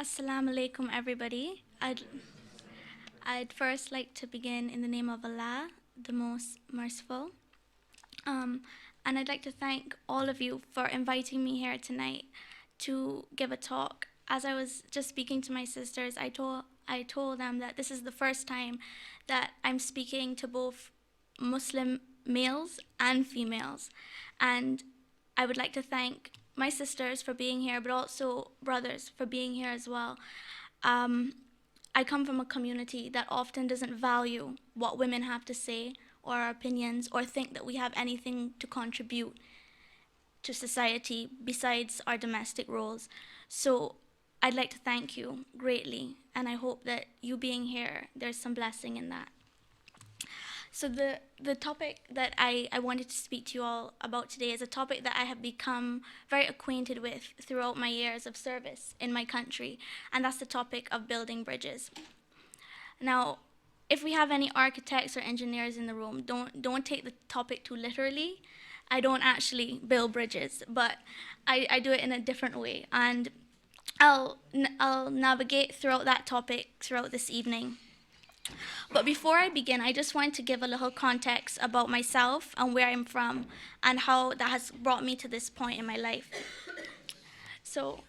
Assalamu alaikum, everybody. I'd first like to begin in the name of Allah, the most merciful. And I'd like to thank all of you for inviting me here tonight to give a talk. As I was just speaking to my sisters, I told them that this is the first time that I'm speaking to both Muslim males and females. And I would like to thank my sisters for being here, but also brothers for being here as well. I come from a community that often doesn't value what women have to say or our opinions or think that we have anything to contribute to society besides our domestic roles. So I'd like to thank you greatly, and I hope that you being here, there's some blessing in that. So the topic that I wanted to speak to you all about today is a topic that I have become very acquainted with throughout my years of service in my country, and that's the topic of building bridges. Now, if we have any architects or engineers in the room, don't take the topic too literally. I don't actually build bridges, but I do it in a different way, and I'll navigate throughout that topic throughout this evening. But before I begin, I just want to give a little context about myself and where I'm from and how that has brought me to this point in my life. So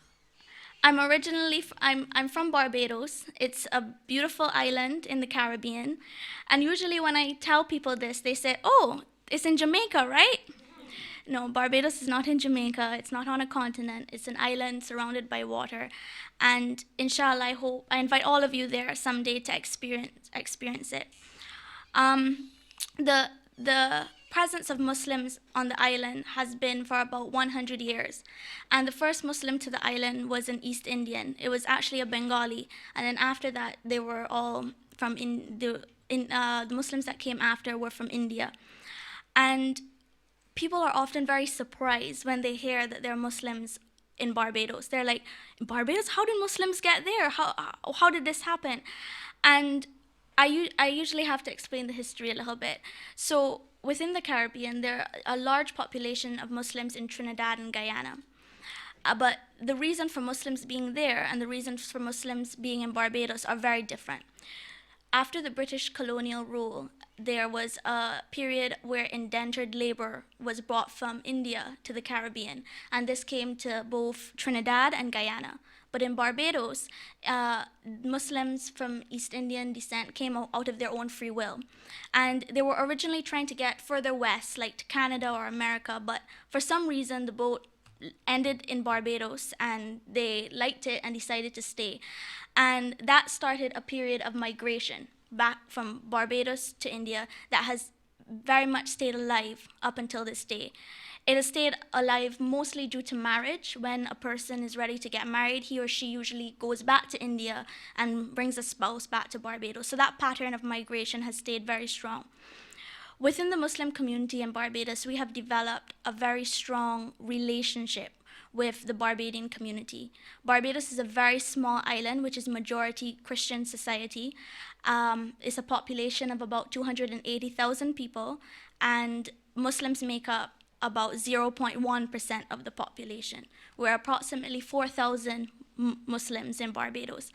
I'm from Barbados. It's a beautiful island in the Caribbean. And usually when I tell people this, they say, "Oh, it's in Jamaica, right?" No, Barbados is not in Jamaica. It's not on a continent. It's an island surrounded by water. And inshallah, I invite all of you there someday to experience it. The presence of Muslims on the island has been for about 100 years. And the first Muslim to the island was an East Indian. It was actually a Bengali. And then after that, they were all from the Muslims that came after were from India. And people are often very surprised when they hear that there are Muslims in Barbados. They're like, "Barbados? How did Muslims get there? How did this happen?" And I usually have to explain the history a little bit. So within the Caribbean, there are a large population of Muslims in Trinidad and Guyana. But the reason for Muslims being there and the reasons for Muslims being in Barbados are very different. After the British colonial rule, there was a period where indentured labor was brought from India to the Caribbean, and this came to both Trinidad and Guyana. But in Barbados, Muslims from East Indian descent came out of their own free will. And they were originally trying to get further west, like to Canada or America, but for some reason the boat ended in Barbados and they liked it and decided to stay. And that started a period of migration back from Barbados to India that has very much stayed alive up until this day. It has stayed alive mostly due to marriage. When a person is ready to get married, he or she usually goes back to India and brings a spouse back to Barbados. So that pattern of migration has stayed very strong. Within the Muslim community in Barbados, we have developed a very strong relationship with the Barbadian community. Barbados is a very small island, which is majority Christian society. It's a population of about 280,000 people, and Muslims make up about 0.1% of the population. We're approximately 4,000 Muslims in Barbados.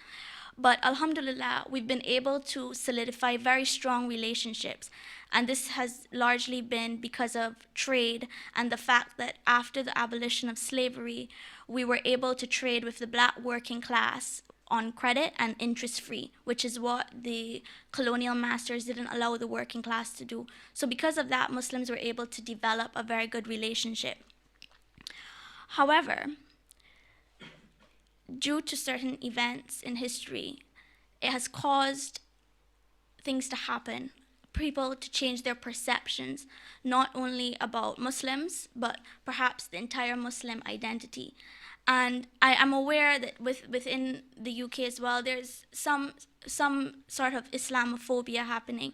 But alhamdulillah, we've been able to solidify very strong relationships. And this has largely been because of trade and the fact that after the abolition of slavery, we were able to trade with the black working class on credit and interest-free, which is what the colonial masters didn't allow the working class to do. So because of that, Muslims were able to develop a very good relationship. However, due to certain events in history, it has caused things to happen, people to change their perceptions, not only about Muslims, but perhaps the entire Muslim identity. And I am aware that within the UK as well, there's some sort of Islamophobia happening.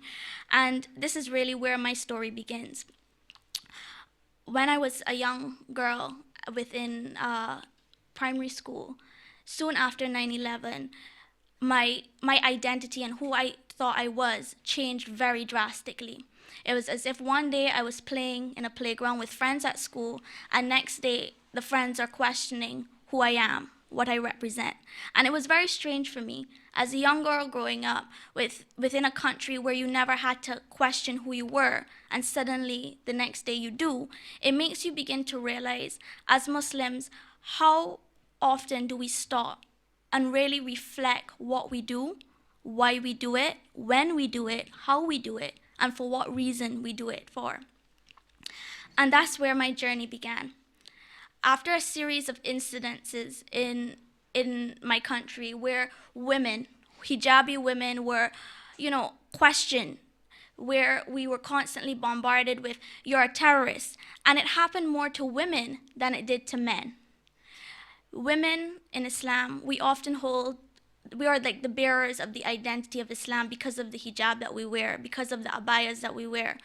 And this is really where my story begins. When I was a young girl within primary school, soon after 9/11, my identity and who I thought I was changed very drastically. It was as if one day I was playing in a playground with friends at school, and next day the friends are questioning who I am, what I represent. And it was very strange for me as a young girl growing up within a country where you never had to question who you were, and suddenly the next day you do. It makes you begin to realize, as Muslims, how often do we stop and really reflect what we do, why we do it, when we do it, how we do it, and for what reason we do it for. And that's where my journey began. After a series of incidences in my country where women, hijabi women, were, questioned, where we were constantly bombarded with, "You're a terrorist," and it happened more to women than it did to men. Women in Islam, we are like the bearers of the identity of Islam because of the hijab that we wear, because of the abayas that we wear.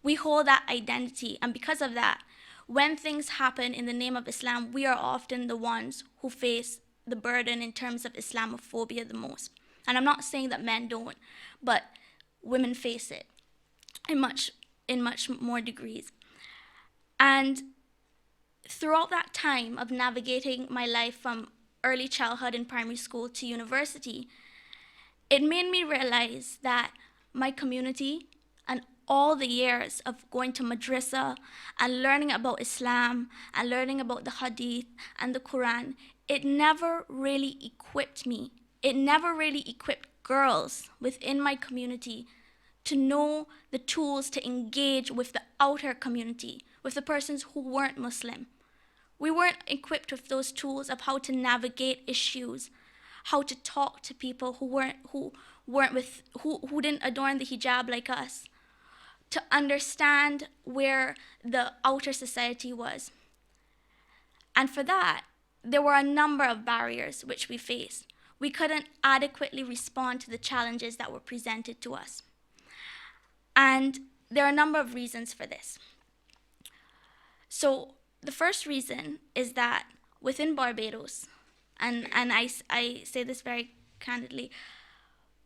We hold that identity, and because of that, when things happen in the name of Islam, we are often the ones who face the burden in terms of Islamophobia the most. And I'm not saying that men don't, but women face it in much more degrees. And throughout that time of navigating my life from early childhood in primary school to university, it made me realize that my community and all the years of going to madrasa and learning about Islam and learning about the Hadith and the Quran, it never really equipped me. It never really equipped girls within my community to know the tools to engage with the outer community, with the persons who weren't Muslim. We weren't equipped with those tools of how to navigate issues, how to talk to people who didn't adorn the hijab like us, to understand where the outer society was. And for that, there were a number of barriers which we faced. We couldn't adequately respond to the challenges that were presented to us. And there are a number of reasons for this. So the first reason is that within Barbados, and I say this very candidly,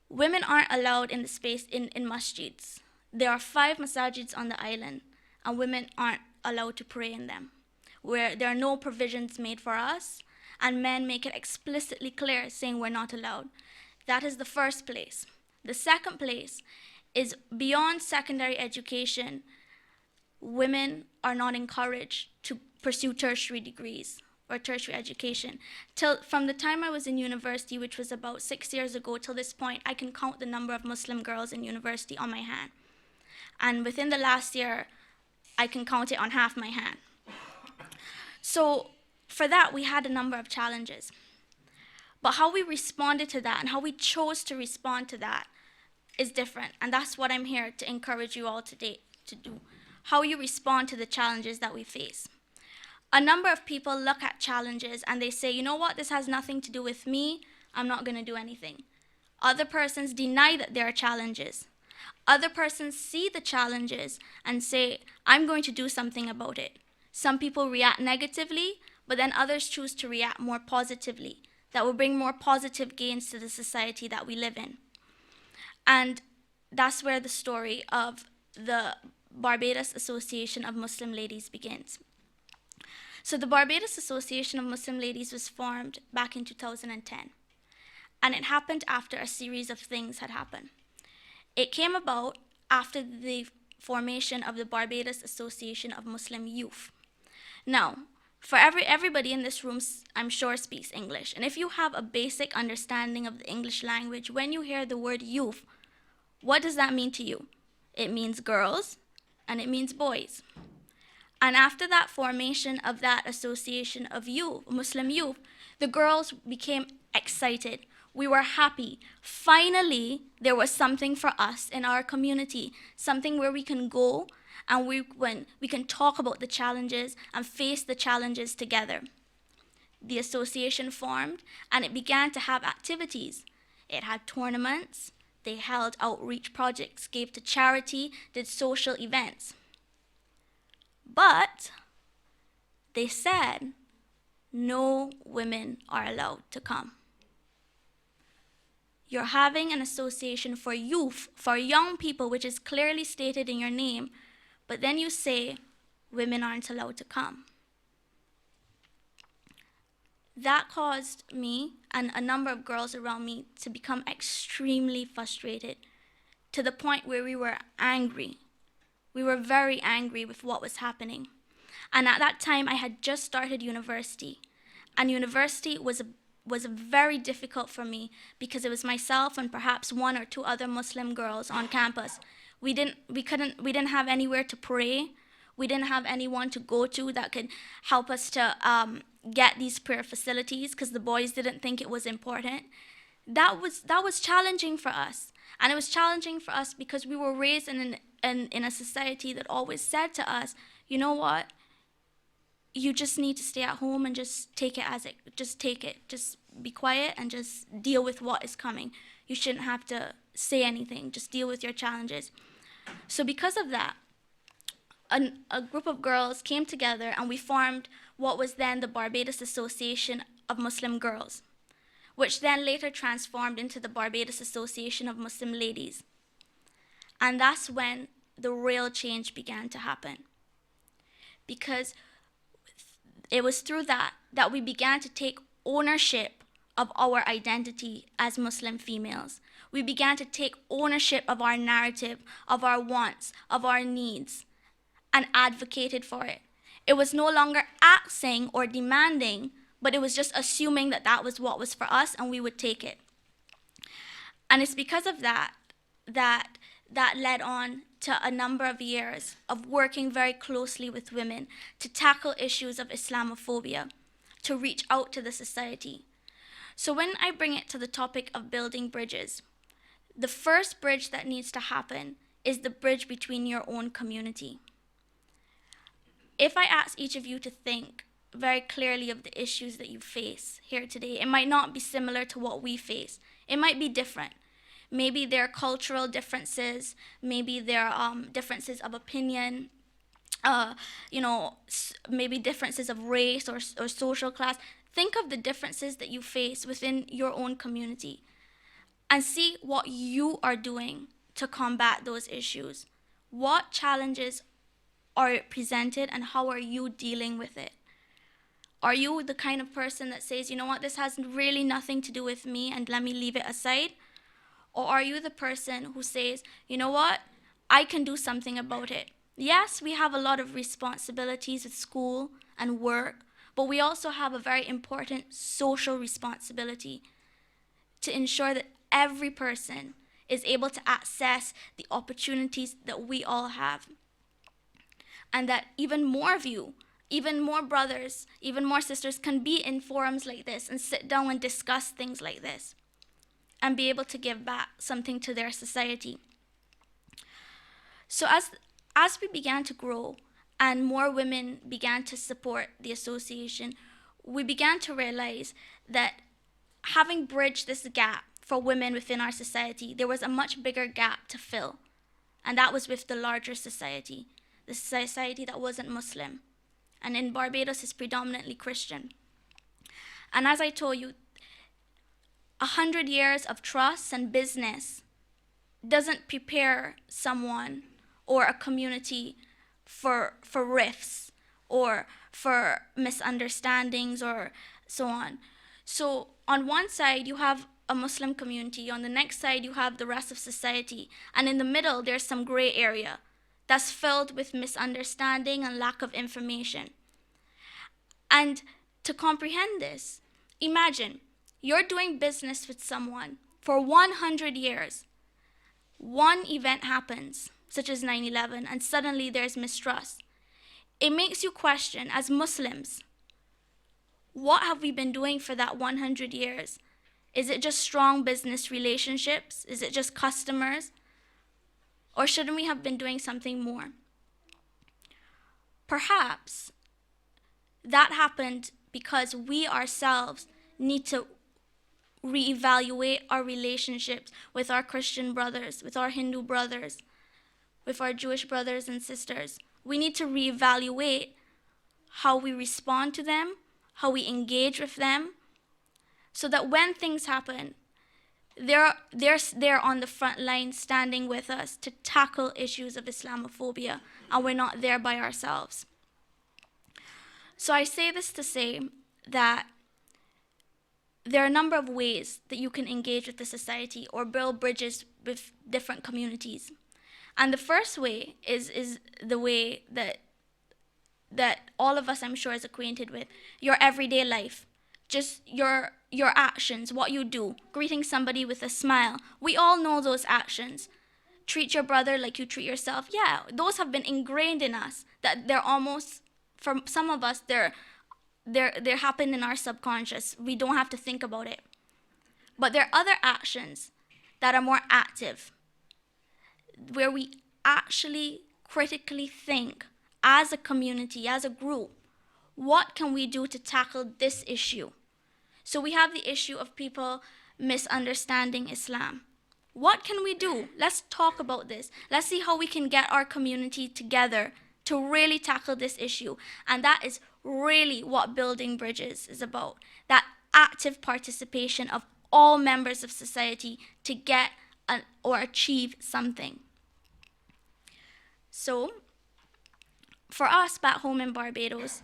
women aren't allowed in the space in masjids. There are 5 masajids on the island, and women aren't allowed to pray in them, where there are no provisions made for us, and men make it explicitly clear saying we're not allowed. That is the first place. The second place is beyond secondary education, women are not encouraged to pursue tertiary degrees or tertiary education. From the time I was in university, which was about 6 years ago, till this point, I can count the number of Muslim girls in university on my hand. And within the last year, I can count it on half my hand. So for that, we had a number of challenges. But how we responded to that and how we chose to respond to that is different. And that's what I'm here to encourage you all today to do. How you respond to the challenges that we face. A number of people look at challenges and they say, "You know what, this has nothing to do with me, I'm not going to do anything." Other persons deny that there are challenges. Other persons see the challenges and say, "I'm going to do something about it." Some people react negatively, but then others choose to react more positively. That will bring more positive gains to the society that we live in. And that's where the story of the Barbados Association of Muslim Ladies begins. So the Barbados Association of Muslim Ladies was formed back in 2010. And it happened after a series of things had happened. It came about after the formation of the Barbados Association of Muslim Youth. Now, for everybody in this room, I'm sure, speaks English. And if you have a basic understanding of the English language, when you hear the word youth, what does that mean to you? It means girls and it means boys. And after that formation of that association of youth, Muslim youth, the girls became excited. We were happy. Finally, there was something for us in our community, something where we can go and we can talk about the challenges and face the challenges together. The association formed and it began to have activities. It had tournaments, they held outreach projects, gave to charity, did social events. But they said no women are allowed to come. You're having an association for youth, for young people, which is clearly stated in your name, but then you say women aren't allowed to come. That caused me and a number of girls around me to become extremely frustrated, to the point where we were angry. We were very angry with what was happening. And at that time, I had just started university. And university was very difficult for me because it was myself and perhaps one or two other Muslim girls on campus. We didn't have anywhere to pray. We didn't have anyone to go to that could help us to get these prayer facilities because the boys didn't think it was important. That was challenging for us. And it was challenging for us because we were raised in a society that always said to us, you know what? You just need to stay at home and just take it as it, just take it. Just be quiet and just deal with what is coming. You shouldn't have to say anything. Just deal with your challenges. So because of that, a group of girls came together and we formed what was then the Barbados Association of Muslim Girls, which then later transformed into the Barbados Association of Muslim Ladies. And that's when the real change began to happen. Because it was through that we began to take ownership of our identity as Muslim females. We began to take ownership of our narrative, of our wants, of our needs, and advocated for it. It was no longer asking or demanding, but it was just assuming that that was what was for us and we would take it. And it's because of that led on to a number of years of working very closely with women to tackle issues of Islamophobia, to reach out to the society. So when I bring it to the topic of building bridges, the first bridge that needs to happen is the bridge between your own community. If I ask each of you to think very clearly of the issues that you face here today, it might not be similar to what we face. It might be different. Maybe there are cultural differences, maybe there are differences of opinion, maybe differences of race or social class. Think of the differences that you face within your own community and see what you are doing to combat those issues. What challenges are presented and how are you dealing with it? Are you the kind of person that says, you know what, this has really nothing to do with me and let me leave it aside? Or are you the person who says, you know what, I can do something about it? Yes, we have a lot of responsibilities at school and work, but we also have a very important social responsibility to ensure that every person is able to access the opportunities that we all have. And that even more of you, even more brothers, even more sisters can be in forums like this and sit down and discuss things like this and be able to give back something to their society. So as we began to grow and more women began to support the association, we began to realize that having bridged this gap for women within our society, there was a much bigger gap to fill. And that was with the larger society, the society that wasn't Muslim. And in Barbados, it's predominantly Christian. And as I told you, 100 years of trust and business doesn't prepare someone or a community for rifts or for misunderstandings or so on. So on one side, you have a Muslim community. On the next side, you have the rest of society. And in the middle, there's some gray area that's filled with misunderstanding and lack of information. And to comprehend this, imagine you're doing business with someone for 100 years. One event happens, such as 9/11, and suddenly there's mistrust. It makes you question, as Muslims, what have we been doing for that 100 years? Is it just strong business relationships? Is it just customers? Or shouldn't we have been doing something more? Perhaps that happened because we ourselves need to reevaluate our relationships with our Christian brothers, with our Hindu brothers, with our Jewish brothers and sisters. We need to reevaluate how we respond to them, how we engage with them, so that when things happen, they're on the front line standing with us to tackle issues of Islamophobia, and we're not there by ourselves. So I say this to say that there are a number of ways that you can engage with the society or build bridges with different communities. And the first way is the way that all of us, I'm sure, is acquainted with: your everyday life. Just your actions, what you do, greeting somebody with a smile. We all know those actions. Treat your brother like you treat yourself. Yeah, those have been ingrained in us, that they're almost, for some of us, they're happened in our subconscious. We don't have to think about it. But there are other actions that are more active, where we actually critically think as a community, as a group, what can we do to tackle this issue? So we have the issue of people misunderstanding Islam. What can we do? Let's talk about this. Let's see how we can get our community together to really tackle this issue. And that is really what building bridges is about. That active participation of all members of society to get or achieve something. So, for us back home in Barbados,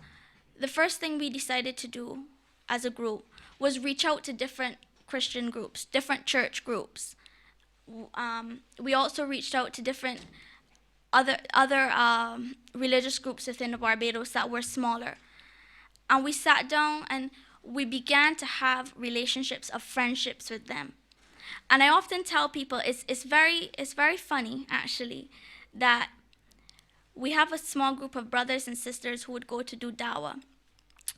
the first thing we decided to do as a group was reach out to different Christian groups, different church groups. We also reached out to different other religious groups within Barbados that were smaller. And we sat down and we began to have relationships of friendships with them. And I often tell people it's very funny, actually, that we have a small group of brothers and sisters who would go to do dawah.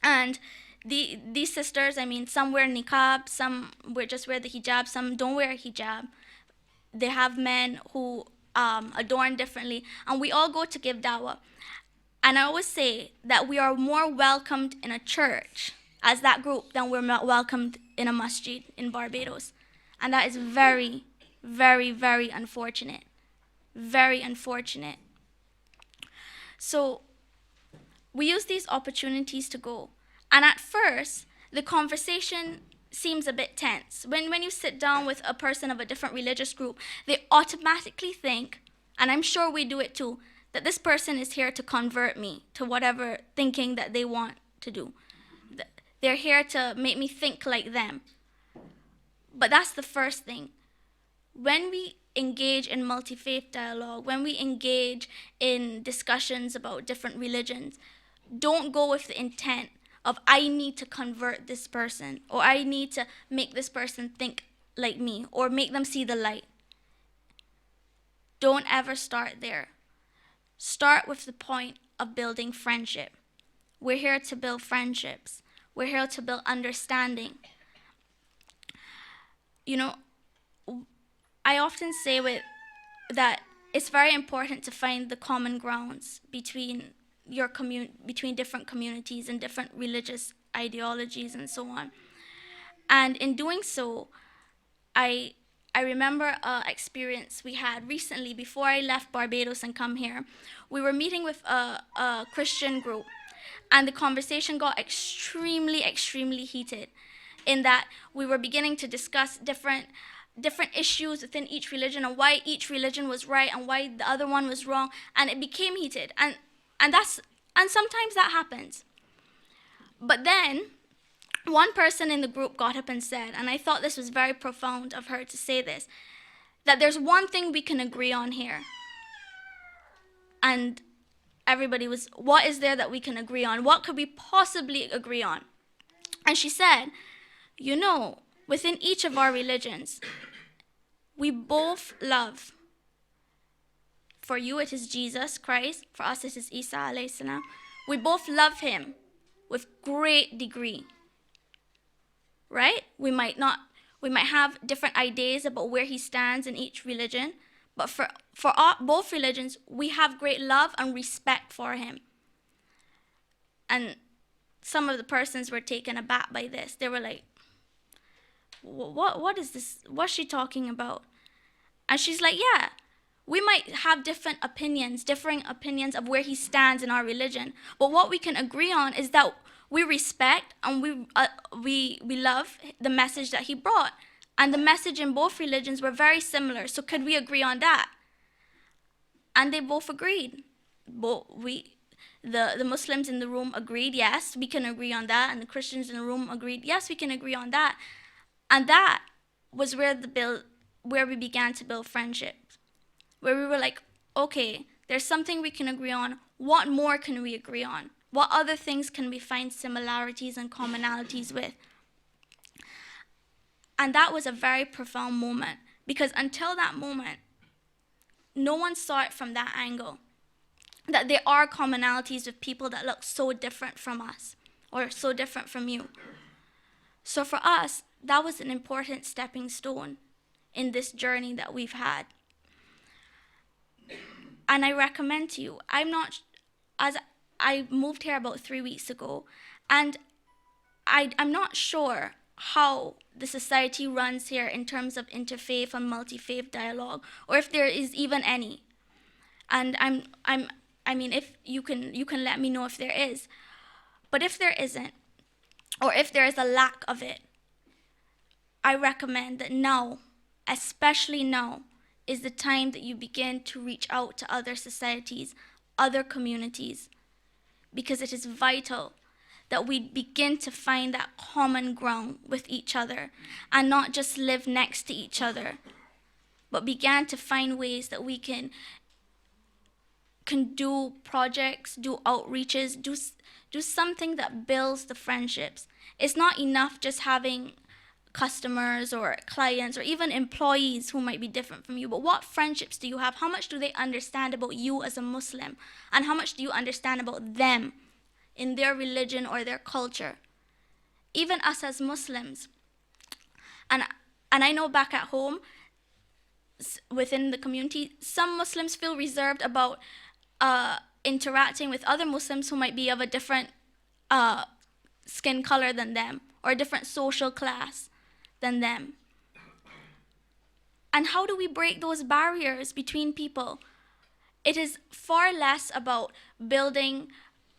And these sisters, I mean, some wear niqab, some just wear the hijab, some don't wear a hijab. They have men who adorn differently, and we all go to give dawah. And I always say that we are more welcomed in a church as that group than we're welcomed in a masjid in Barbados. And that is very, very, very unfortunate. Very unfortunate. So we use these opportunities to go. And at first, the conversation seems a bit tense. When you sit down with a person of a different religious group, they automatically think, and I'm sure we do it too, that this person is here to convert me to whatever thinking that they want to do. They're here to make me think like them. But that's the first thing. When we engage in multi-faith dialogue, when we engage in discussions about different religions, don't go with the intent of I need to convert this person, or I need to make this person think like me, or make them see the light. Don't ever start there. Start with the point of building friendship. We're here to build friendships. We're here to build understanding. You know, I often say that it's very important to find the common grounds between between different communities and different religious ideologies and so on. And in doing so, I remember an experience we had recently before I left Barbados and come here. We were meeting with a Christian group, and the conversation got extremely, extremely heated, in that we were beginning to discuss different issues within each religion and why each religion was right and why the other one was wrong, and it became heated. And sometimes that happens. But then one person in the group got up and said, and I thought this was very profound of her to say this, that there's one thing we can agree on here. And everybody was, what is there that we can agree on? What could we possibly agree on? And she said, you know, within each of our religions, we both love. For you, it is Jesus Christ. For us, it is Isa alayhi salam. We both love him with great degree. Right? We might have different ideas about where he stands in each religion, but for both religions, we have great love and respect for him. And some of the persons were taken aback by this. They were like, what is this? What's she talking about? And she's like, yeah, we might have different opinions, differing opinions of where he stands in our religion. But what we can agree on is that we respect and we love the message that he brought. And the message in both religions were very similar. So could we agree on that? And they both agreed. The Muslims in the room agreed, yes, we can agree on that, and the Christians in the room agreed, yes, we can agree on that. And that was where we began to build friendships, where we were like, okay, there's something we can agree on. What more can we agree on? What other things can we find similarities and commonalities with? And that was a very profound moment, because until that moment, no one saw it from that angle, that there are commonalities with people that look so different from us or so different from you. So for us, that was an important stepping stone in this journey that we've had. And I recommend to you, I moved here about 3 weeks ago, and I'm not sure how the society runs here in terms of interfaith and multi-faith dialogue, or if there is even any. And I mean, if you can let me know if there is. But if there isn't, or if there is a lack of it, I recommend that now, especially now, is the time that you begin to reach out to other societies, other communities, because it is vital that we begin to find that common ground with each other and not just live next to each other, but began to find ways that we can do projects, do outreaches, do something that builds the friendships. It's not enough just having customers or clients or even employees who might be different from you, but what friendships do you have? How much do they understand about you as a Muslim? And how much do you understand about them in their religion or their culture? Even us as Muslims. And I know back at home, within the community, some Muslims feel reserved about interacting with other Muslims who might be of a different skin color than them or a different social class than them. And how do we break those barriers between people? It is far less about building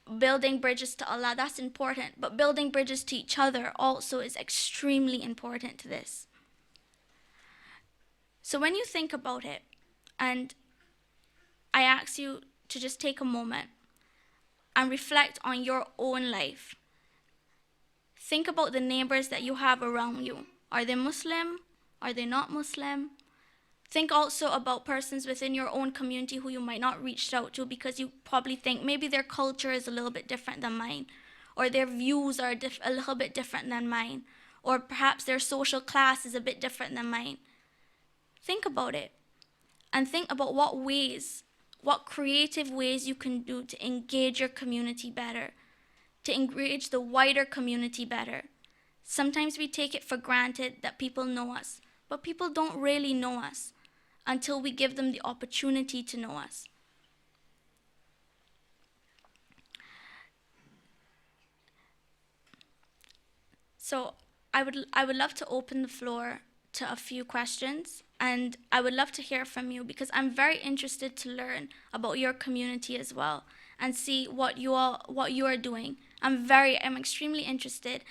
bridges to Allah. That's important, but building bridges to each other also is extremely important to this. So when you think about it, and I ask you to just take a moment and reflect on your own life. Think about the neighbors that you have around you. Are they Muslim? Are they not Muslim? Think also about persons within your own community who you might not reach out to because you probably think maybe their culture is a little bit different than mine, or their views are a little bit different than mine, or perhaps their social class is a bit different than mine. Think about it, and think about what creative ways you can do to engage your community better, to engage the wider community better. Sometimes we take it for granted that people know us, but people don't really know us until we give them the opportunity to know us. So I would love to open the floor to a few questions, and I would love to hear from you because I'm very interested to learn about your community as well and see what you are doing. I'm extremely interested.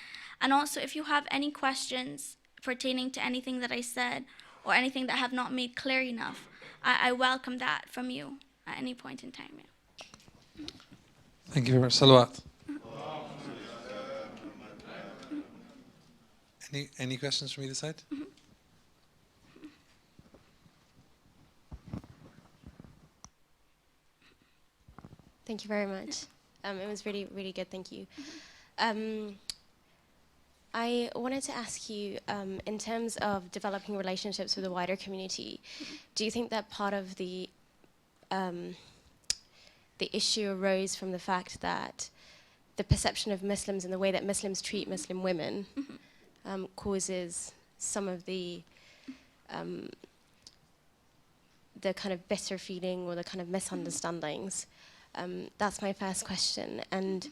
And also, if you have any questions pertaining to anything that I said or anything that I have not made clear enough, I welcome that from you at any point in time. Yeah. Thank you very much. Salawat. Any questions from either side? Thank you very much. It was really, really good. Thank you. I wanted to ask you, in terms of developing relationships with the wider community, do you think that part of the issue arose from the fact that the perception of Muslims and the way that Muslims treat Muslim women causes some of the kind of bitter feeling or the kind of misunderstandings? That's my first question. And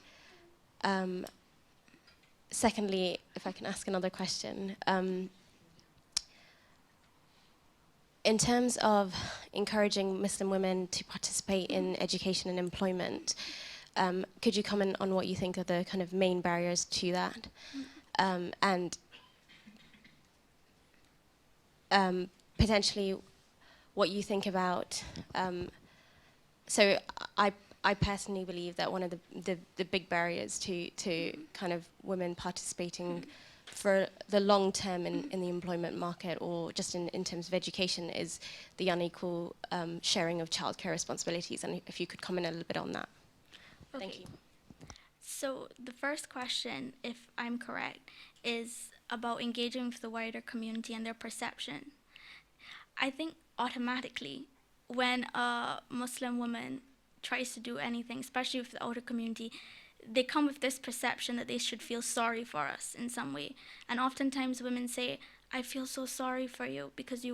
secondly, if I can ask another question, in terms of encouraging Muslim women to participate in education and employment, could you comment on what you think are the kind of main barriers to that? And potentially what you think about, so I I personally believe that one of the big barriers to kind of women participating for the long term in the employment market, or just in terms of education, is the unequal sharing of childcare responsibilities. And if you could comment a little bit on that. Okay. Thank you. So the first question, if I'm correct, is about engaging with the wider community and their perception. I think automatically when a Muslim woman tries to do anything, especially with the outer community, they come with this perception that they should feel sorry for us in some way. And oftentimes women say, I feel so sorry for you because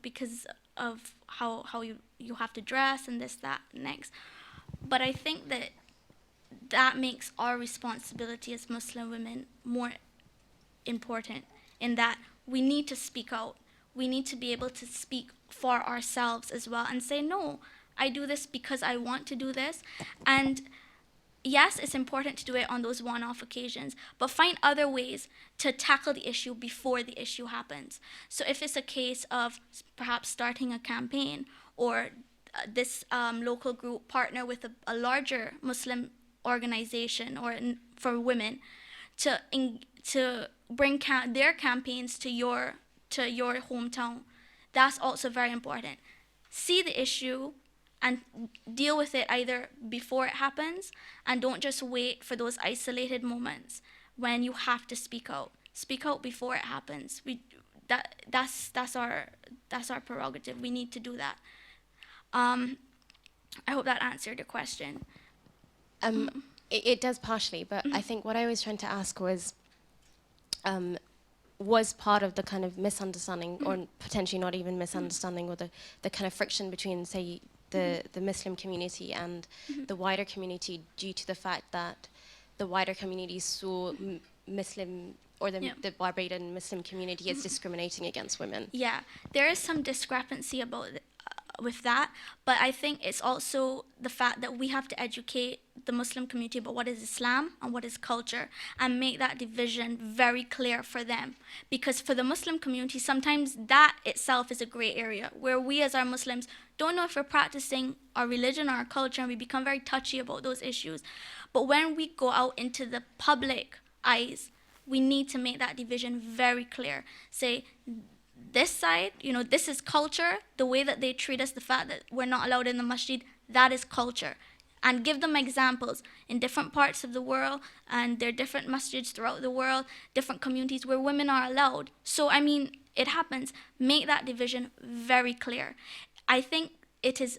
because of how you have to dress and this, that, next. But I think that makes our responsibility as Muslim women more important, in that we need to speak out. We need to be able to speak for ourselves as well and say, no, I do this because I want to do this. And yes, it's important to do it on those one-off occasions, but find other ways to tackle the issue before the issue happens. So if it's a case of perhaps starting a campaign, or this local group partner with a larger Muslim organization or for women to bring their campaigns to your hometown, that's also very important. See the issue and deal with it either before it happens, and don't just wait for those isolated moments when you have to speak out. Speak out before it happens. That's our prerogative. We need to do that. I hope that answered your question. It does partially, but I think what I was trying to ask was part of the kind of misunderstanding, or potentially not even misunderstanding, or the kind of friction between, say, the Muslim community and the wider community, due to the fact that the wider community saw Muslim, or the Barbadian Muslim community, as discriminating against women. Yeah, there is some discrepancy with that, but I think it's also the fact that we have to educate the Muslim community about what is Islam and what is culture, and make that division very clear for them. Because for the Muslim community, sometimes that itself is a gray area, where we as our Muslims don't know if we're practicing our religion or our culture, and we become very touchy about those issues. But when we go out into the public eyes, we need to make that division very clear. Say, this side, this is culture. The way that they treat us, the fact that we're not allowed in the masjid, that is culture. And give them examples in different parts of the world, and there are different masjids throughout the world, different communities where women are allowed. So, it happens. Make that division very clear. I think it's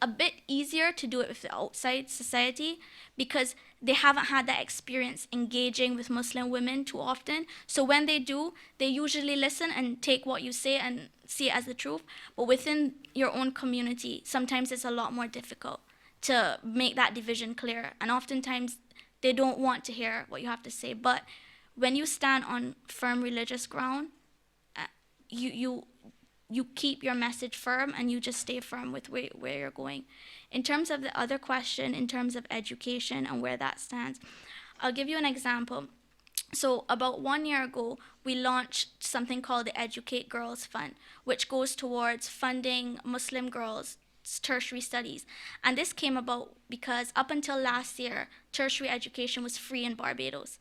a bit easier to do it with the outside society, because they haven't had that experience engaging with Muslim women too often. So when they do, they usually listen and take what you say and see it as the truth. But within your own community, sometimes it's a lot more difficult to make that division clear. And oftentimes, they don't want to hear what you have to say. But when you stand on firm religious ground, you keep your message firm, and you just stay firm with where you're going. In terms of the other question, in terms of education and where that stands, I'll give you an example. So about 1 year ago, we launched something called the Educate Girls Fund, which goes towards funding Muslim girls' tertiary studies. And this came about because up until last year, tertiary education was free in Barbados.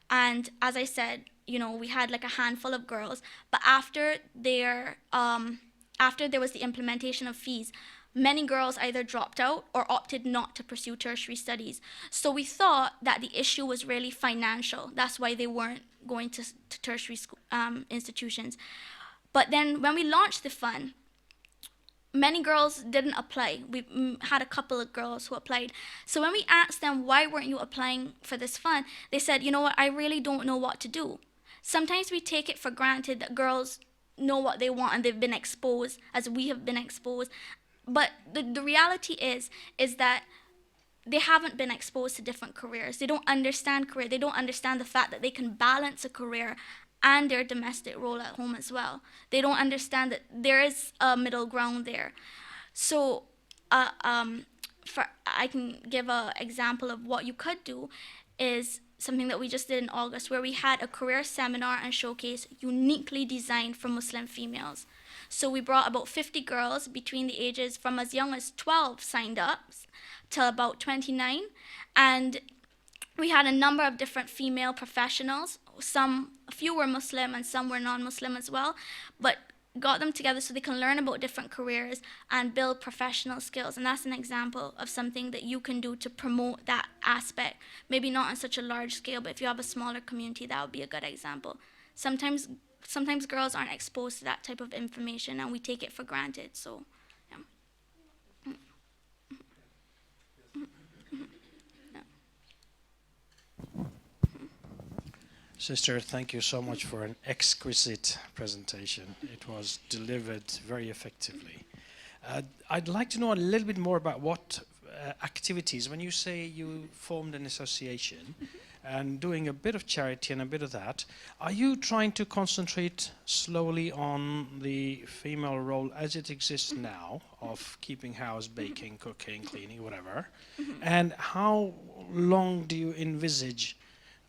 And as I said, we had like a handful of girls, but after there was the implementation of fees, many girls either dropped out or opted not to pursue tertiary studies. So we thought that the issue was really financial. That's why they weren't going to tertiary institutions. But then when we launched the fund, many girls didn't apply. We had a couple of girls who applied. So when we asked them, why weren't you applying for this fund? They said, you know what, I really don't know what to do. Sometimes we take it for granted that girls know what they want and they've been exposed as we have been exposed. But the reality is that they haven't been exposed to different careers. They don't understand career. They don't understand the fact that they can balance a career and their domestic role at home as well. They don't understand that there is a middle ground there. So I can give an example of what you could do, is something that we just did in August, where we had a career seminar and showcase uniquely designed for Muslim females. So we brought about 50 girls between the ages from as young as 12 signed up till about 29, and we had a number of different female professionals. A few were Muslim and some were non-Muslim as well, but got them together so they can learn about different careers and build professional skills. And that's an example of something that you can do to promote that aspect. Maybe not on such a large scale, but if you have a smaller community, that would be a good example. Sometimes girls aren't exposed to that type of information and we take it for granted. So, yeah. Sister, thank you so much for an exquisite presentation. It was delivered very effectively. I'd like to know a little bit more about what activities, when you say you formed an association and doing a bit of charity and a bit of that, are you trying to concentrate slowly on the female role as it exists now of keeping house, baking, cooking, cleaning, whatever? And how long do you envisage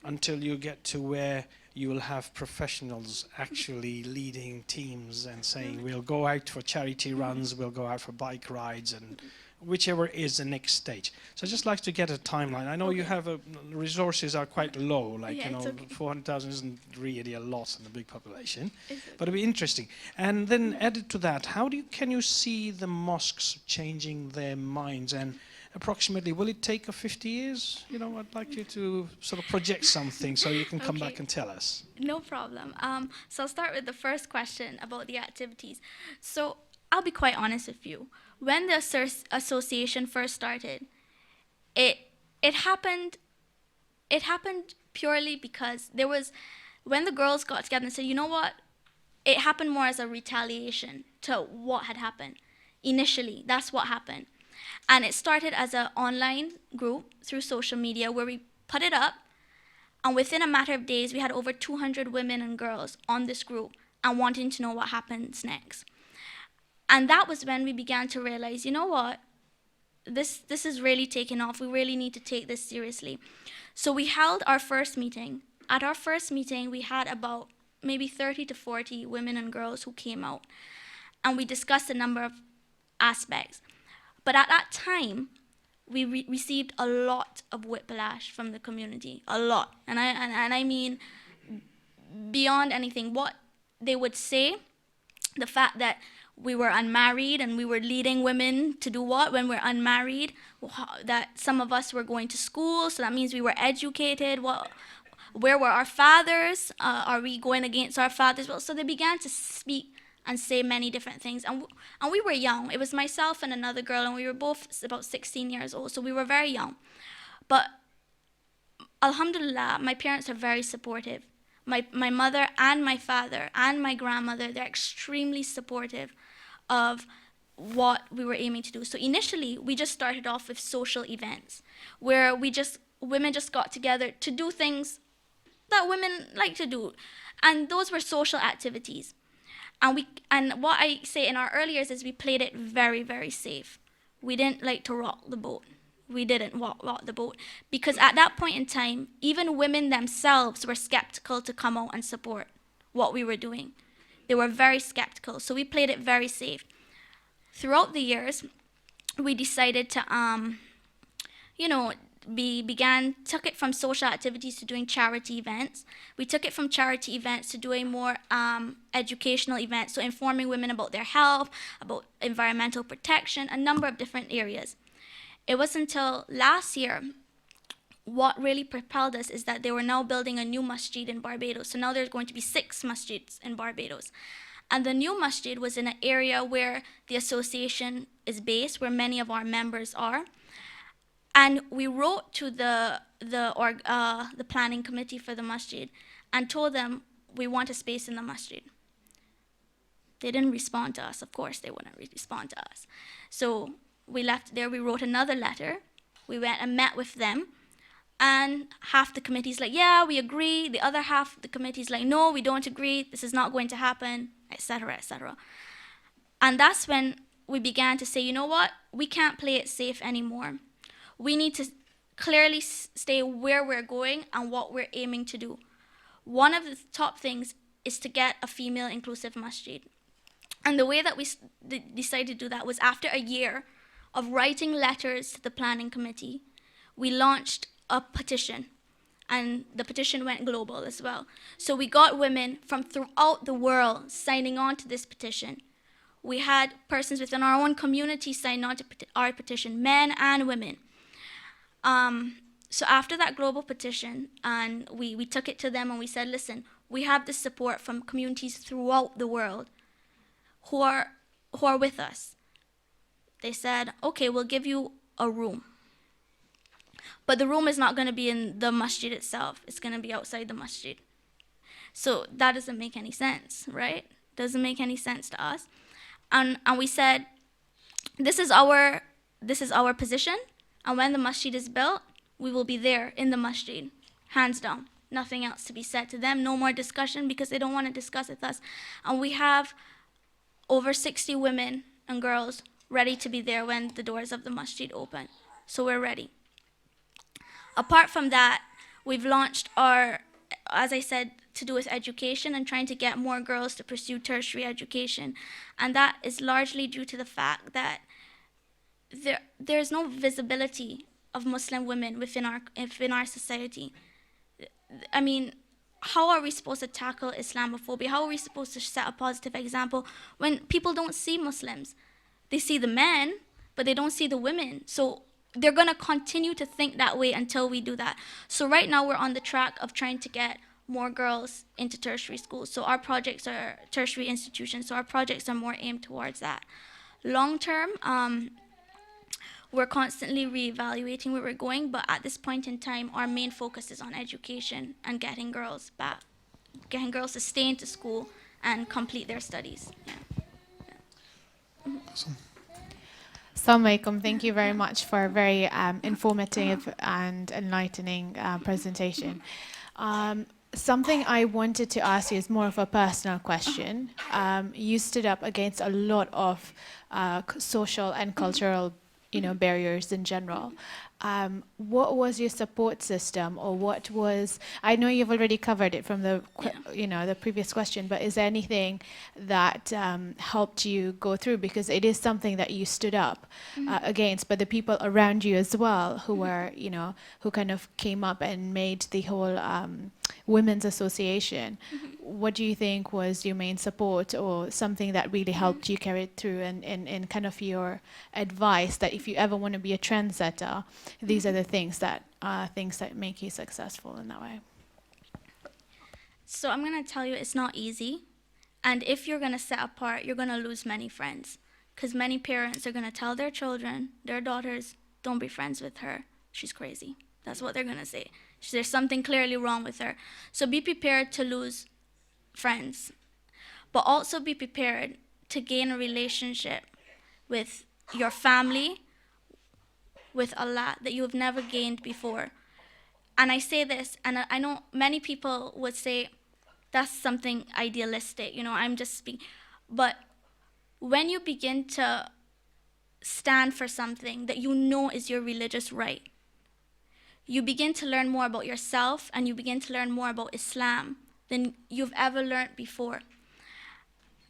until you get to where you will have professionals actually leading teams and saying, we'll go out for charity runs, we'll go out for bike rides, and whichever is the next stage. So I'd just like to get a timeline. I know you have resources are quite low, like, Yeah, you know, okay. 400,000 isn't really a lot in a big population, but it'd be interesting. And then added to that, can you see the mosques changing their minds, and approximately, will it take 50 years? You know, I'd like you to sort of project something so you can come back and tell us. No problem. So I'll start with the first question about the activities. So I'll be quite honest with you. When the association first started, it happened purely because when the girls got together and said, you know what, it happened more as a retaliation to what had happened. Initially, that's what happened. And it started as an online group through social media where we put it up, and within a matter of days, we had over 200 women and girls on this group and wanting to know what happens next. And that was when we began to realize, you know what, this is really taking off. We really need to take this seriously. So we held our first meeting. At our first meeting, we had about maybe 30 to 40 women and girls who came out, and we discussed a number of aspects. But at that time, we received a lot of whiplash from the community, a lot. And I mean beyond anything. What they would say, the fact that we were unmarried and we were leading women to do what when we're unmarried, that some of us were going to school, so that means we were educated. Where were our fathers? Are we going against our fathers? Well, so they began to speak and say many different things. And we were young. It was myself and another girl, and we were both about 16 years old, so we were very young. But alhamdulillah, my parents are very supportive. My mother and my father and my grandmother, they're extremely supportive of what we were aiming to do. So initially, we just started off with social events, where women just got together to do things that women like to do. And those were social activities. And what I say in our early years is we played it very, very safe. We didn't like to rock the boat. We didn't rock the boat. Because at that point in time, even women themselves were skeptical to come out and support what we were doing. They were very skeptical. So we played it very safe. Throughout the years, we decided to, took it from social activities to doing charity events. We took it from charity events to doing more educational events, so informing women about their health, about environmental protection, a number of different areas. It was until last year, what really propelled us is that they were now building a new masjid in Barbados. So now there's going to be 6 masjids in Barbados. And the new masjid was in an area where the association is based, where many of our members are. And we wrote to the planning committee for the masjid and told them we want a space in the masjid. They didn't respond to us. Of course, they wouldn't respond to us. So we left there. We wrote another letter. We went and met with them. And half the committee's like, yeah, we agree. The other half of the committee's like, no, we don't agree. This is not going to happen, etc., etc. And that's when we began to say, you know what? We can't play it safe anymore. We need to clearly stay where we're going and what we're aiming to do. One of the top things is to get a female inclusive masjid. And the way that we decided to do that was after a year of writing letters to the planning committee, we launched a petition, and the petition went global as well. So we got women from throughout the world signing on to this petition. We had persons within our own community sign on to our petition, men and women. So after that global petition, and we took it to them and we said, listen, we have this support from communities throughout the world who are with us. They said, okay, we'll give you a room. But the room is not going to be in the masjid itself. It's going to be outside the masjid. So that doesn't make any sense, right? Doesn't make any sense to us. And we said, this is our position, and when the masjid is built, we will be there in the masjid, hands down. Nothing else to be said to them, no more discussion, because they don't want to discuss with us. And we have over 60 women and girls ready to be there when the doors of the masjid open. So we're ready. Apart from that, we've launched our, as I said, to do with education and trying to get more girls to pursue tertiary education. And that is largely due to the fact that there's no visibility of Muslim women within our society. I mean, how are we supposed to tackle Islamophobia? How are we supposed to set a positive example when people don't see Muslims? They see the men, but they don't see the women. So they're going to continue to think that way until we do that. So right now we're on the track of trying to get more girls into tertiary schools. So our projects are tertiary institutions. So our projects are more aimed towards that. Long term, we're constantly reevaluating where we're going, but at this point in time, our main focus is on education and getting girls to stay into school and complete their studies. Yeah. Awesome. Assalamu alaikum. Thank you very much for a very informative and enlightening presentation. Something I wanted to ask you is more of a personal question. You stood up against a lot of social and cultural barriers in general. What was your support system, or what was, I know you've already covered it from the the previous question, but is there anything that helped you go through, because it is something that you stood up against, but the people around you as well who were who kind of came up and made the whole women's association. What do you think was your main support, or something that really helped you carry it through, and kind of your advice that if you ever want to be a trendsetter, these are the things that make you successful in that way? So I'm going to tell you, it's not easy. And if you're going to set apart, you're going to lose many friends. Because many parents are going to tell their children, their daughters, don't be friends with her. She's crazy. That's what they're going to say. There's something clearly wrong with her. So be prepared to lose friends. But also be prepared to gain a relationship with your family, with Allah, that you have never gained before. And I say this, and I know many people would say, that's something idealistic, I'm just speaking. But when you begin to stand for something that you know is your religious right, you begin to learn more about yourself, and you begin to learn more about Islam than you've ever learned before.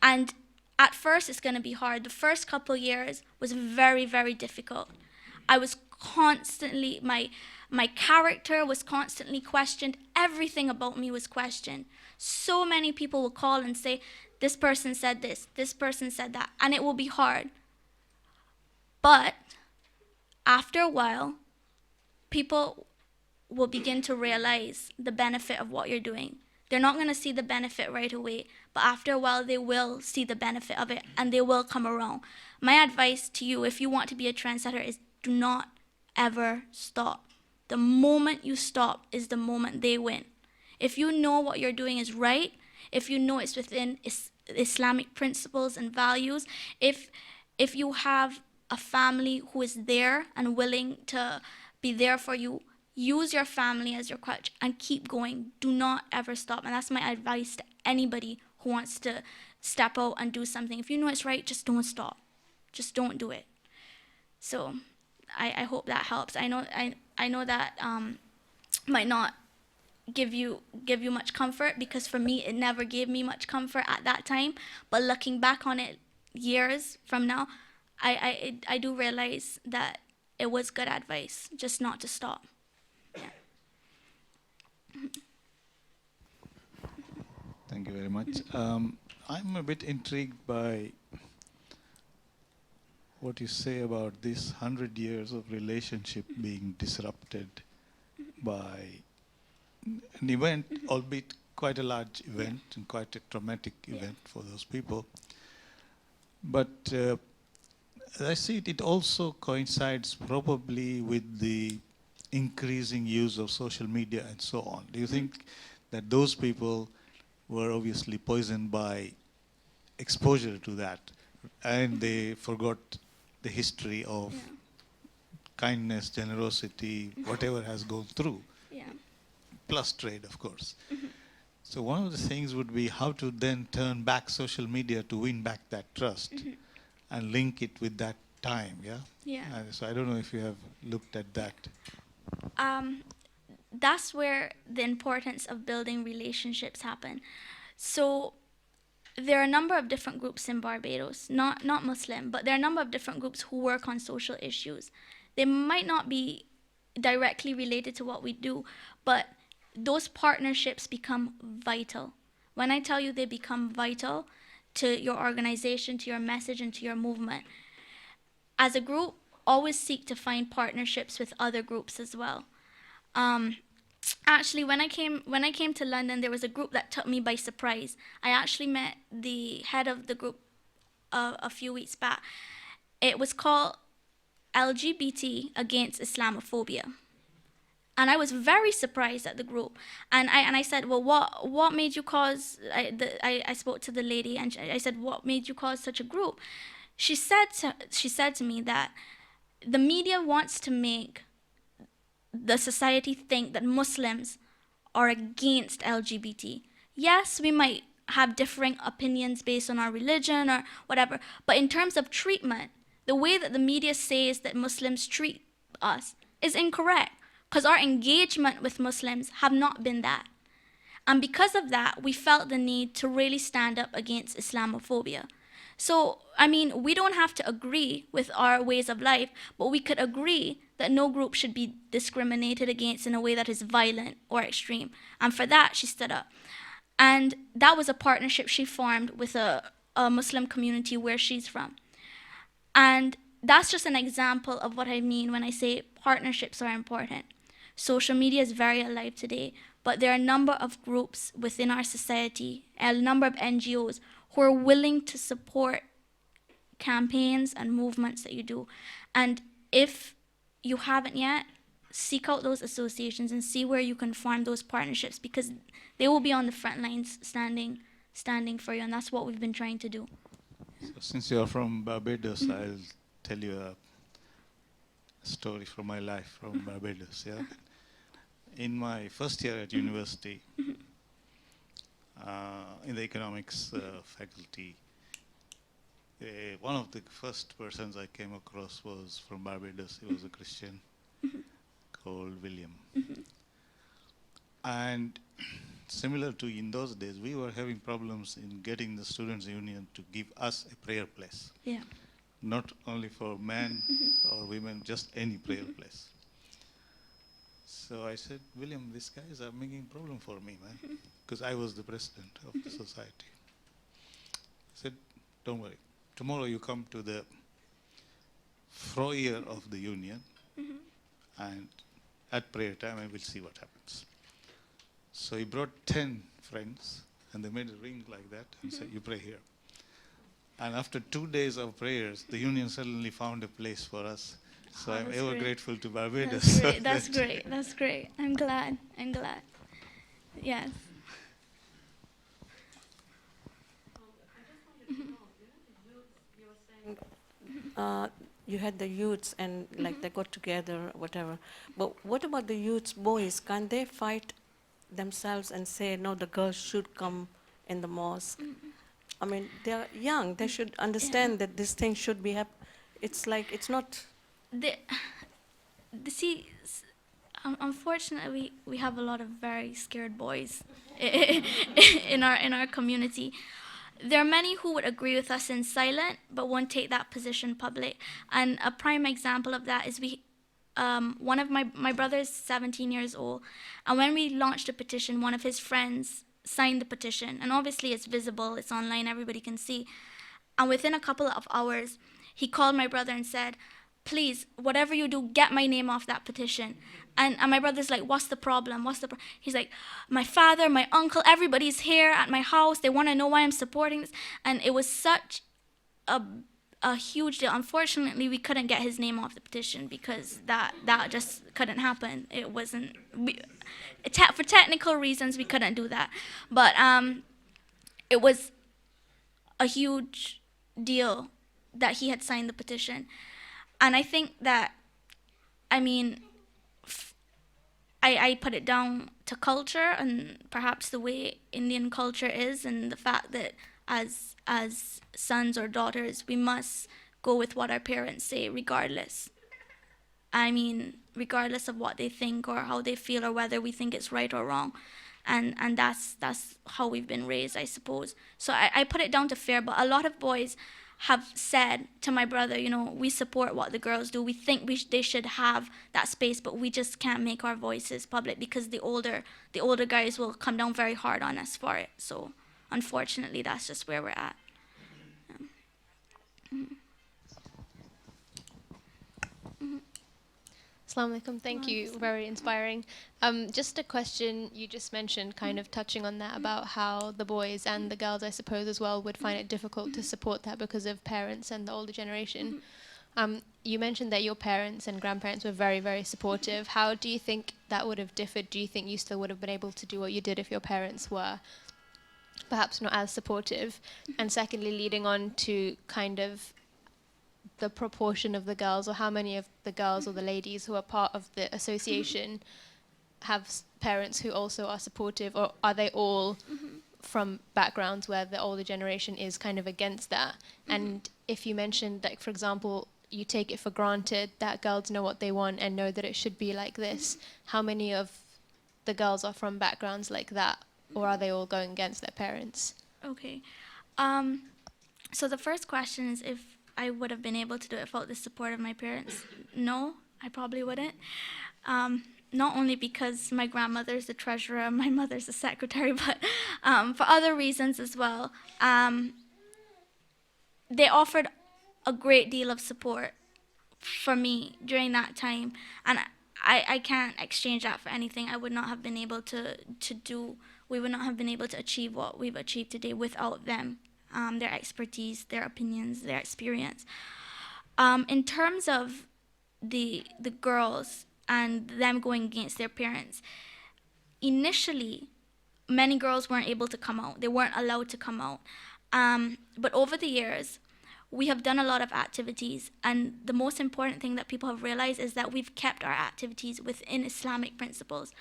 And at first, it's going to be hard. The first couple years was very, very difficult. I was constantly, my character was constantly questioned. Everything about me was questioned. So many people will call and say, this person said this person said that, and it will be hard. But after a while, people will begin to realize the benefit of what you're doing. They're not going to see the benefit right away, but after a while they will see the benefit of it, and they will come around. My advice to you, if you want to be a trendsetter, is do not ever stop. The moment you stop is the moment they win. If you know what you're doing is right, if you know it's within Islamic principles and values, if you have a family who is there and willing to be there for you, use your family as your crutch and keep going. Do not ever stop. And that's my advice to anybody who wants to step out and do something. If you know it's right, just don't stop. Just don't do it. So I hope that helps. I know that might not give you much comfort, because for me it never gave me much comfort at that time. But looking back on it years from now, I do realize that it was good advice just not to stop. Thank you very much. I'm a bit intrigued by what you say about this 100 years of relationship being disrupted by an event, albeit quite a large event and quite a traumatic event for those people. But as I see it, it also coincides probably with the increasing use of social media and so on. Do you think that those people were obviously poisoned by exposure to that, and they forgot the history of kindness, generosity, whatever has gone through, plus trade, of course. So one of the things would be how to then turn back social media to win back that trust and link it with that time, so I don't know if you have looked at that. That's where the importance of building relationships happen. So there are a number of different groups in Barbados, not Muslim, but there are a number of different groups who work on social issues. They might not be directly related to what we do, but those partnerships become vital. When I tell you they become vital to your organization, to your message, and to your movement, as a group, always seek to find partnerships with other groups as well. Actually, when I came to London, there was a group that took me by surprise. I actually met the head of the group a few weeks back. It was called Lgbt Against Islamophobia. And I was very surprised at the group. And I said, well, what made you cause, I spoke to the lady and I said, what made you cause such a group? She said to me that the media wants to make the society think that Muslims are against LGBT. Yes, we might have differing opinions based on our religion or whatever, but in terms of treatment, the way that the media says that Muslims treat us is incorrect, because our engagement with Muslims have not been that. And because of that, we felt the need to really stand up against Islamophobia. So, I mean, we don't have to agree with our ways of life, but we could agree that no group should be discriminated against in a way that is violent or extreme. And for that, she stood up. And that was a partnership she formed with a Muslim community where she's from. And that's just an example of what I mean when I say partnerships are important. Social media is very alive today, but there are a number of groups within our society, a number of NGOs who are willing to support campaigns and movements that you do. And if you haven't yet, seek out those associations and see where you can form those partnerships, because they will be on the front lines standing for you, and that's what we've been trying to do. So since you're from Barbados, I'll tell you a story from my life from Barbados. In my first year at university, in the economics faculty, one of the first persons I came across was from Barbados. He was a Christian called William. And similar to in those days, we were having problems in getting the Students' Union to give us a prayer place. Yeah. Not only for men or women, just any prayer place. So I said, William, these guys are making a problem for me, man, because I was the president of the society. I said, don't worry. Tomorrow you come to the foyer of the union, and at prayer time I will see what happens. So he brought 10 friends, and they made a ring like that and said, you pray here. And after 2 days of prayers, the union suddenly found a place for us. So I'm ever great. grateful to Barbados. That's great. That's great. I'm glad. Yes. You had the youths and like they got together, whatever. But what about the youths, boys? Can't they fight themselves and say, no, the girls should come in the mosque? I mean, they're young. They should understand that this thing should be happening. It's like, it's not... Unfortunately, we have a lot of very scared boys in our community. there are many who would agree with us in silent, but won't take that position public. And a prime example of that is one of my brother's 17 years old, and when we launched a petition, one of his friends signed the petition, and obviously it's visible, it's online, everybody can see. And within a couple of hours, he called my brother and said, please, whatever you do, get my name off that petition. And my brother's like, what's the problem? He's like, my father, my uncle, everybody's here at my house. They want to know why I'm supporting this. And it was such a huge deal. Unfortunately, we couldn't get his name off the petition because that just couldn't happen. It wasn't, for technical reasons, we couldn't do that. But it was a huge deal that he had signed the petition. And I think that, I mean, I put it down to culture and perhaps the way Indian culture is, and the fact that as sons or daughters, we must go with what our parents say regardless. I mean, regardless of what they think or how they feel or whether we think it's right or wrong. And that's how we've been raised, I suppose. So I put it down to fear, but a lot of boys have said to my brother, you know, we support what the girls do. We think they should have that space, but we just can't make our voices public because the older guys will come down very hard on us for it. So unfortunately, that's just where we're at. Assalamu alaikum. Thank you. Very inspiring. Just a question you just mentioned, kind of touching on that, about how the boys and the girls, I suppose, as well, would find it difficult to support that because of parents and the older generation. You mentioned that your parents and grandparents were very, very supportive. How do you think that would have differed? Do you think you still would have been able to do what you did if your parents were perhaps not as supportive? And secondly, leading on to kind of the proportion of the girls, or how many of the girls or the ladies who are part of the association have parents who also are supportive, or are they all from backgrounds where the older generation is kind of against that? And if you mentioned, like, for example, you take it for granted that girls know what they want and know that it should be like this, how many of the girls are from backgrounds like that, or are they all going against their parents? Okay. So the first question is if I would have been able to do it without the support of my parents. No, I probably wouldn't. Not only because my grandmother's the treasurer, my mother's the secretary, but for other reasons as well. They offered a great deal of support for me during that time, and I can't exchange that for anything. I would not have been able to do, we would not have been able to achieve what we've achieved today without them. Their expertise, their opinions, their experience. In terms of the girls and them going against their parents, initially, many girls weren't able to come out. They weren't allowed to come out. But over the years, we have done a lot of activities, and the most important thing that people have realized is that we've kept our activities within Islamic principles,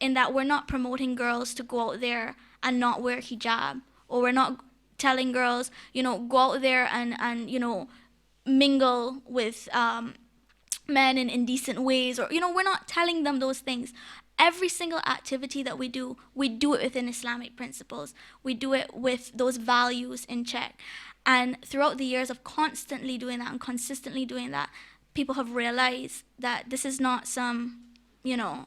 in that we're not promoting girls to go out there and not wear hijab, or we're not telling girls, you know, go out there and you know, mingle with men in indecent ways, or, you know, we're not telling them those things. Every single activity that we do it within Islamic principles. We do it with those values in check. And throughout the years of constantly doing that and consistently doing that, people have realized that this is not some, you know,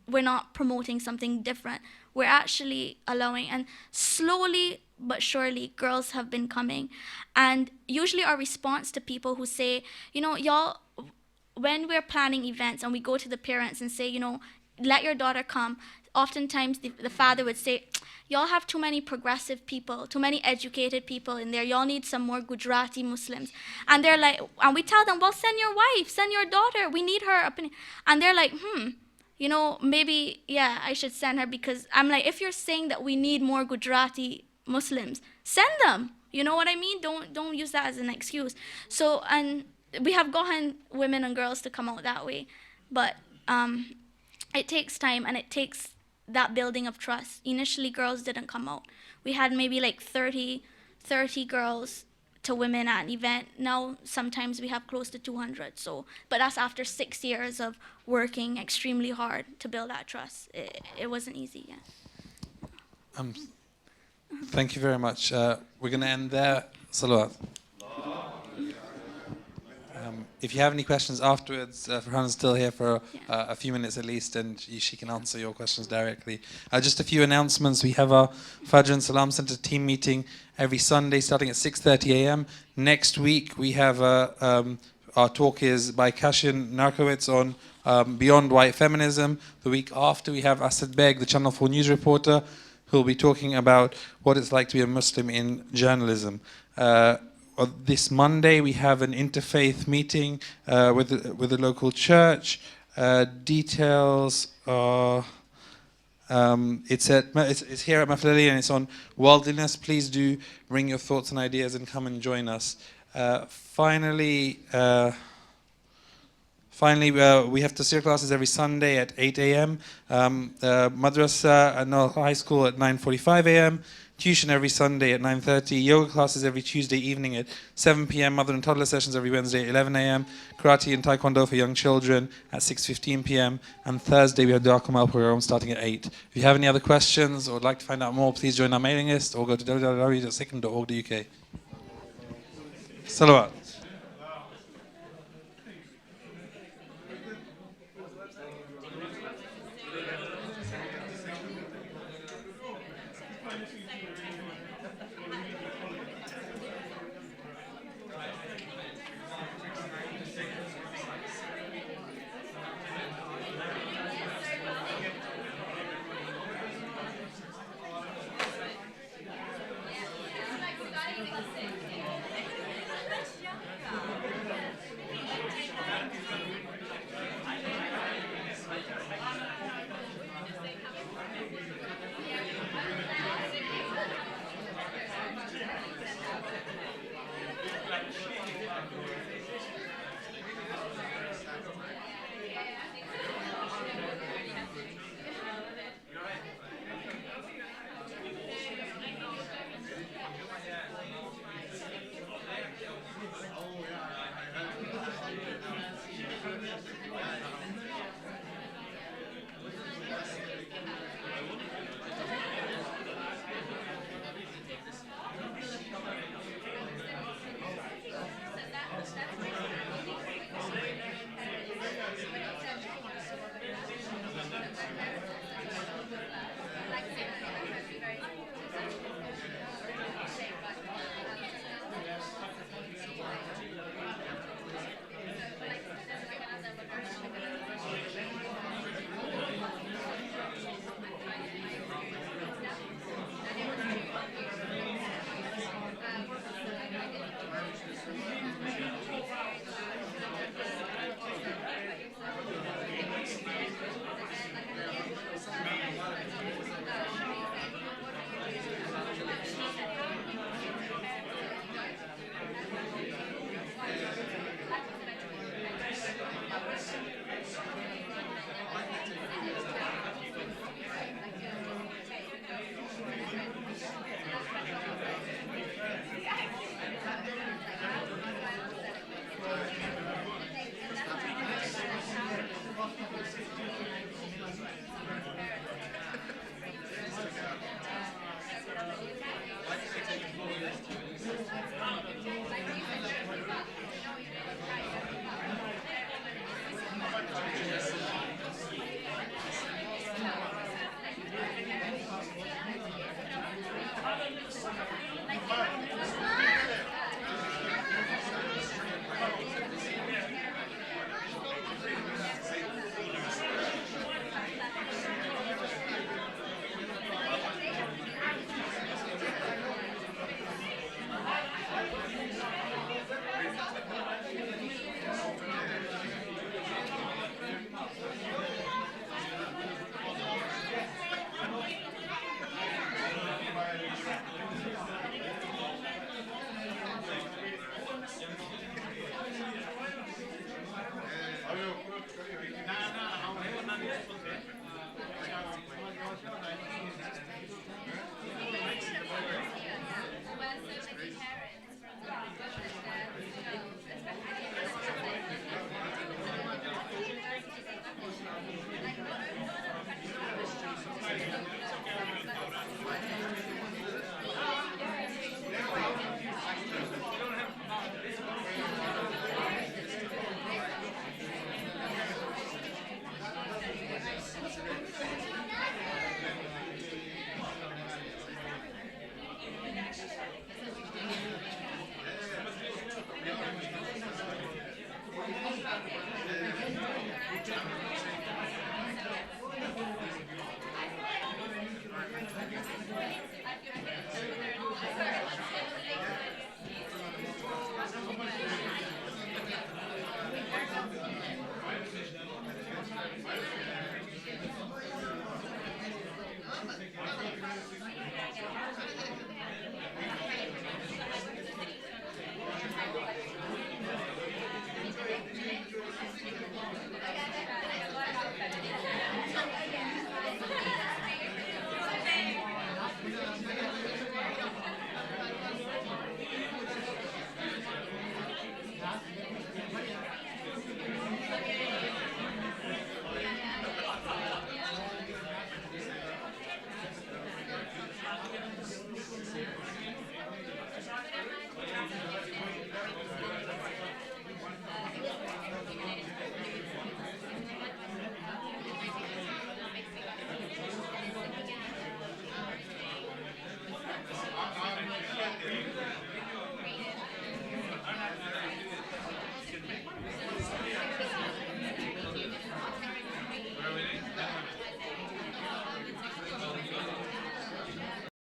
we're not promoting something different. We're actually allowing, and slowly but surely, girls have been coming. And usually our response to people who say, you know, y'all, when we're planning events and we go to the parents and say, you know, let your daughter come, oftentimes the father would say, y'all have too many progressive people, too many educated people in there. Y'all need some more Gujarati Muslims. And they're like, and we tell them, well, send your wife, send your daughter. We need her opinion. And they're like, you know, maybe, yeah, I should send her, because I'm like, if you're saying that we need more Gujarati Muslims, send them. You know what I mean? Don't use that as an excuse. So, and we have gotten women and girls to come out that way, but it takes time, and it takes that building of trust. Initially, girls didn't come out. We had maybe like 30 girls to women at an event. Now, sometimes we have close to 200. So, but that's after 6 years of working extremely hard to build that trust. It wasn't easy, yeah. Thank you very much. We're going to end there. Salawat. If you have any questions afterwards, Firhaana's still here for a few minutes at least, and she can answer your questions directly. Just a few announcements. We have our Fajr and Salam Center team meeting every Sunday starting at 6:30 a.m. Next week, we have our talk is by Kashin Narkowitz on Beyond White Feminism. The week after, we have Asad Beg, the Channel 4 news reporter, who will be talking about what it's like to be a Muslim in journalism. This Monday, we have an interfaith meeting with the local church. Details are it's here at Mahfil Ali, and it's on worldliness. Please do bring your thoughts and ideas and come and join us. Finally, we have tafsir classes every Sunday at 8 a.m. Madrasa at Nal High School at 9:45 a.m. Tuition every Sunday at 9:30. Yoga classes every Tuesday evening at 7 p.m. Mother and toddler sessions every Wednesday at 11 a.m. Karate and Taekwondo for young children at 6:15 p.m. And Thursday we have the Akamal program starting at 8. If you have any other questions or would like to find out more, please join our mailing list or go to www.SICM.org.uk. Salawat.